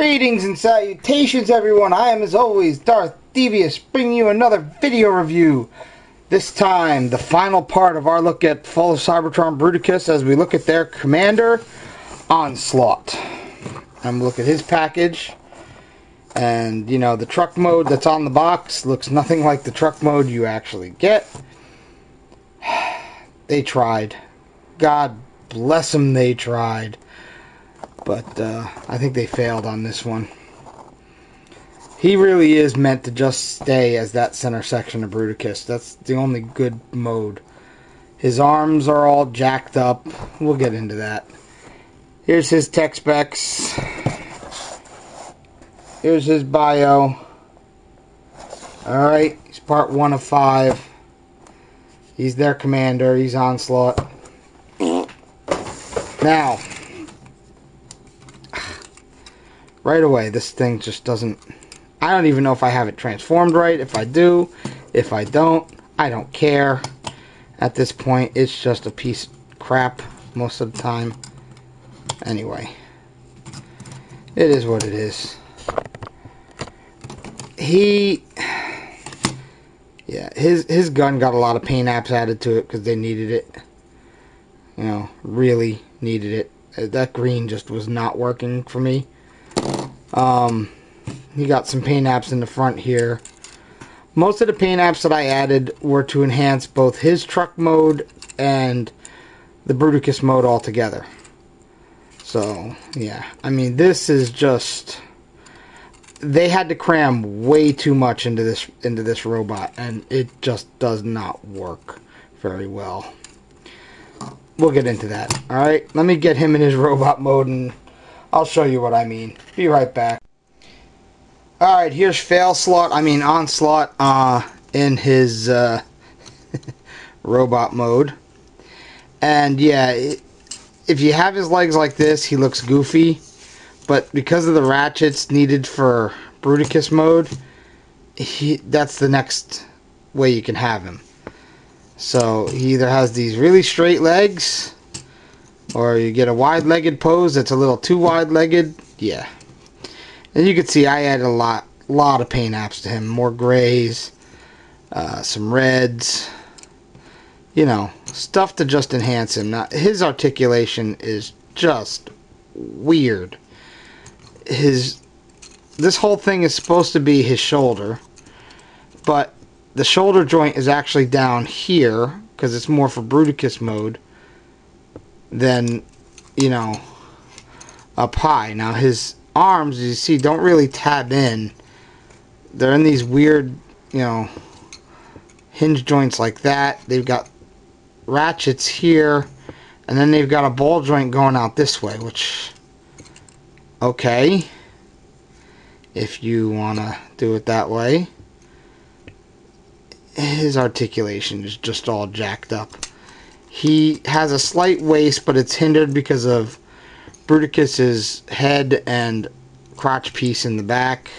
Greetings and salutations, everyone. I am, as always, darthdevious, bringing you another video review. This time, the final part of our look at Fall of Cybertron Bruticus as we look at their commander, Onslaught. I'm look at his package, and you know, the truck mode that's on the box looks nothing like the truck mode you actually get. They tried. God bless them, they tried. But I think they failed on this one. He really is meant to just stay as that center section of Bruticus. That's the only good mode. His arms are all jacked up. We'll get into that. Here's his tech specs. Here's his bio. Alright, he's part 1 of 5. He's their commander. He's Onslaught. Now, right away, this thing just doesn't... I don't even know if I have it transformed right. If I do, if I don't, I don't care. At this point, it's just a piece of crap most of the time. Anyway, it is what it is. His gun got a lot of paint apps added to it because they needed it. You know, really needed it. That green just was not working for me. He got some paint apps in the front here. Most of the paint apps that I added were to enhance both his truck mode and the Bruticus mode altogether. So, yeah. I mean, this is just... They had to cram way too much into this robot, and it just does not work very well. We'll get into that. Alright, let me get him in his robot mode, and I'll show you what I mean. Be right back. Alright, here's Onslaught in his robot mode. And yeah, if you have his legs like this, he looks goofy. But because of the ratchets needed for Bruticus mode, that's the next way you can have him. So he either has these really straight legs, or you get a wide-legged pose that's a little too wide-legged. Yeah. And you can see I added a lot of paint apps to him. More grays, some reds, you know, stuff to just enhance him. Now, his articulation is just weird. This whole thing is supposed to be his shoulder, but the shoulder joint is actually down here because it's more for Bruticus mode than, you know, up high. Now his arms, as you see, don't really tab in. They're in these weird, you know, hinge joints like that. They've got ratchets here, and then they've got a ball joint going out this way, which, okay, if you want to do it that way. His articulation is just all jacked up. He has a slight waist, but it's hindered because of Bruticus's head and crotch piece in the back.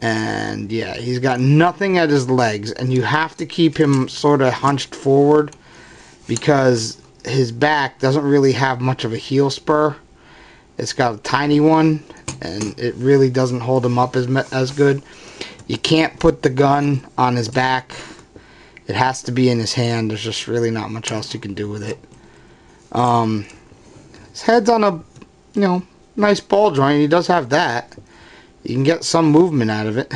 And yeah, he's got nothing at his legs, and you have to keep him sort of hunched forward because his back doesn't really have much of a heel spur. It's got a tiny one, and it really doesn't hold him up as good. You can't put the gun on his back. It has to be in his hand. There's just really not much else you can do with it. His head's on a, you know, nice ball joint. He does have that. You can get some movement out of it.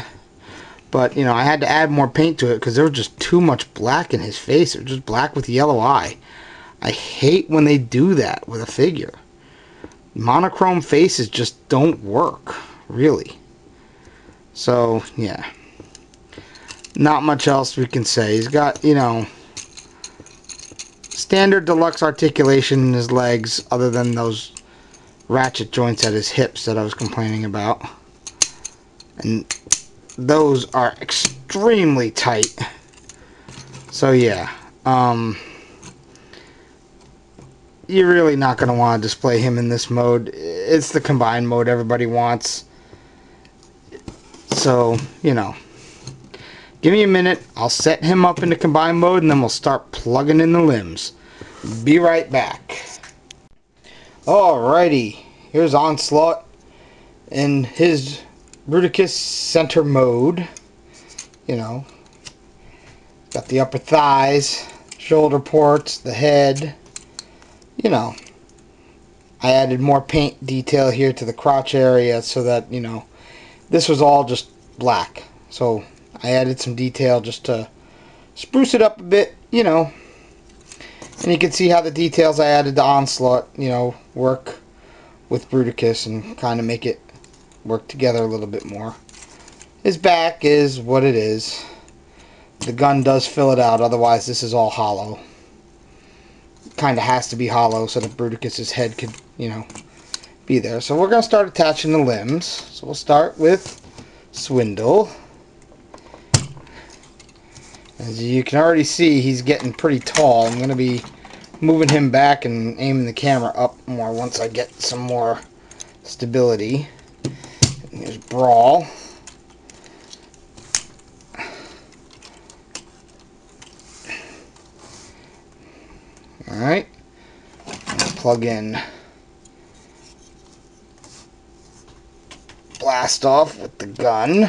But, you know, I had to add more paint to it because there was just too much black in his face. It was just black with yellow eye. I hate when they do that with a figure. Monochrome faces just don't work, really. So, yeah. Not much else we can say. He's got, you know, standard deluxe articulation in his legs, other than those ratchet joints at his hips that I was complaining about. And those are extremely tight. So, yeah. You're really not going to want to display him in this mode. It's the combined mode everybody wants. So, you know, give me a minute. I'll set him up in the combined mode, and then we'll start plugging in the limbs. Be right back. Alrighty, here's Onslaught in his Bruticus center mode. You know, got the upper thighs, shoulder ports, the head. You know, I added more paint detail here to the crotch area so that, you know, this was all just black. So I added some detail just to spruce it up a bit, you know. And you can see how the details I added to Onslaught, you know, work with Bruticus and kind of make it work together a little bit more. His back is what it is. The gun does fill it out, otherwise this is all hollow. Kind of has to be hollow so that Bruticus's head could, you know, be there. So we're going to start attaching the limbs. So we'll start with Swindle. As you can already see, he's getting pretty tall. I'm going to be moving him back and aiming the camera up more once I get some more stability. And here's Brawl. Alright. Plug in Blast Off with the gun.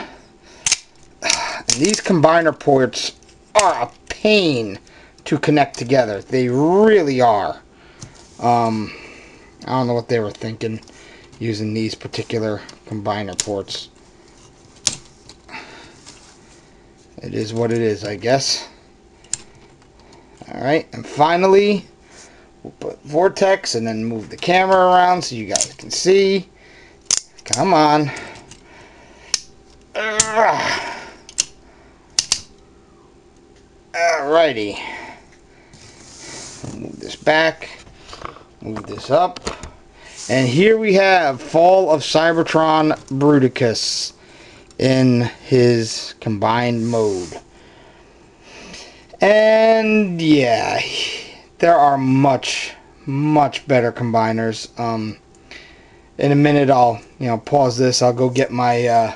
And these combiner ports are a pain to connect together. They really are. I don't know what they were thinking using these particular combiner ports. It is what it is, I guess. Alright, and finally, we'll put Vortex and then move the camera around so you guys can see. Come on. Alrighty. Move this back. Move this up. And here we have Fall of Cybertron Bruticus in his combined mode. And yeah, there are much better combiners. In a minute I'll, you know, pause this. I'll go get my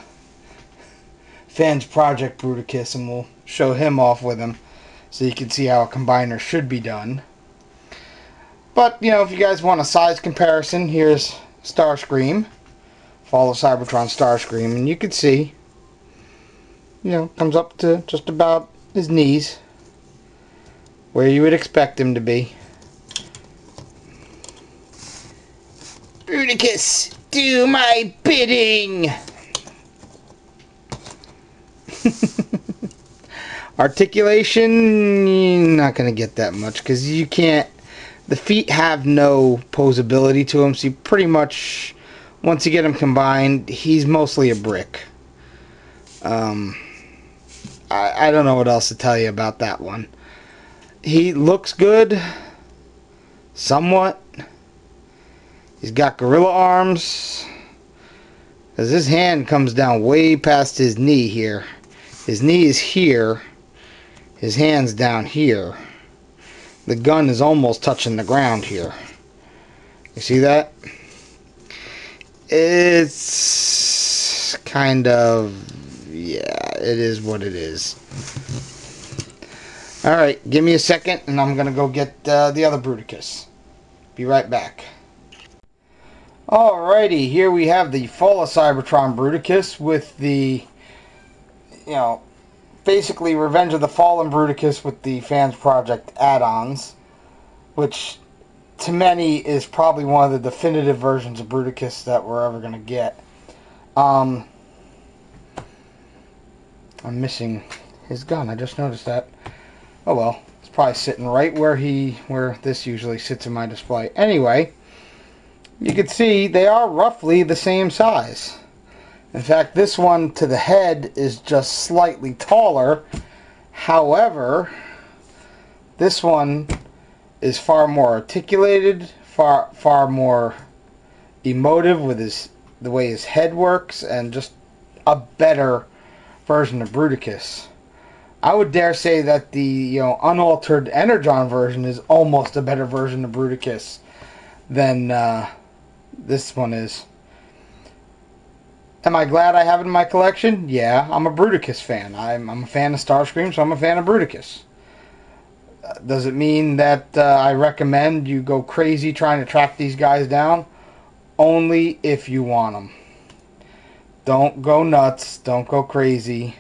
Fans Project Bruticus and we'll show him off with him so you can see how a combiner should be done. But, you know, if you guys want a size comparison, here's Starscream, Fall of Cybertron Starscream, and you can see, you know, comes up to just about his knees, where you would expect him to be. Bruticus, do my bidding! Articulation, you're not going to get that much because you can't. The feet have no posability to him, so you pretty much, once you get him combined, he's mostly a brick. I don't know what else to tell you about that one. He looks good, somewhat. He's got gorilla arms, because his hand comes down way past his knee here. His knee is here, his hand's down here. The gun is almost touching the ground here. You see that? It's kind of, yeah, it is what it is. Alright, give me a second and I'm going to go get the other Bruticus. Be right back. Alrighty, here we have the Fall of Cybertron Bruticus with the, you know, basically Revenge of the Fallen Bruticus with the Fans Project add-ons, which to many is probably one of the definitive versions of Bruticus that we're ever going to get. I'm missing his gun. I just noticed that. Oh well, it's probably sitting right where this usually sits in my display. Anyway, you can see they are roughly the same size. In fact, this one to the head is just slightly taller. However, this one is far more articulated, far more emotive with the way his head works, and just a better version of Bruticus. I would dare say that the, you know, unaltered Energon version is almost a better version of Bruticus than this one is. Am I glad I have it in my collection? Yeah, I'm a Bruticus fan. I'm a fan of Starscream, so I'm a fan of Bruticus. Does it mean that I recommend you go crazy trying to track these guys down? Only if you want them. Don't go nuts. Don't go crazy.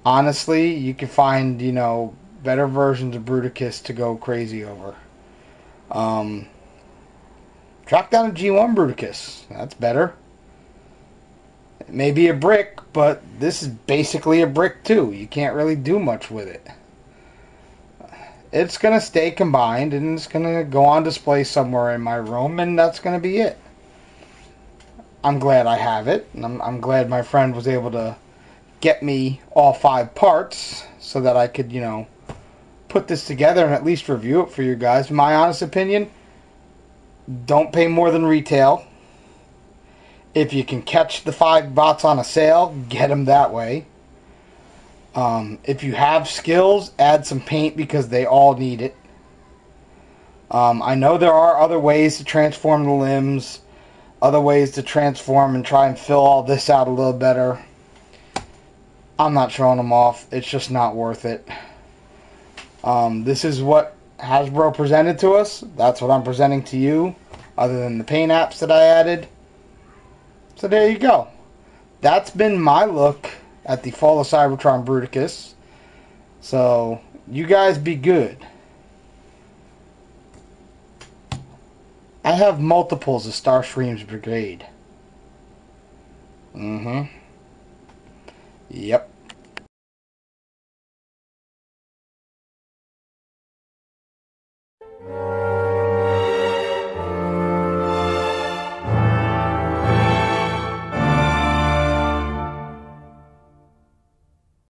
Honestly, you can find, better versions of Bruticus to go crazy over. Um, Track down a G1 Bruticus. That's better. It may be a brick, but this is basically a brick too. You can't really do much with it. It's going to stay combined, and it's going to go on display somewhere in my room, and that's going to be it. I'm glad I have it, and I'm glad my friend was able to get me all 5 parts so that I could, put this together and at least review it for you guys. My honest opinion, don't pay more than retail. If you can catch the 5 bots on a sale, get them that way. If you have skills, add some paint because they all need it. I know there are other ways to transform the limbs, other ways to transform and try and fill all this out a little better. I'm not showing them off. It's just not worth it. This is what Hasbro presented to us. That's what I'm presenting to you, other than the paint apps that I added. So there you go. That's been my look at the Fall of Cybertron Bruticus. So you guys be good. I have multiples of Starscream's Brigade. Yep.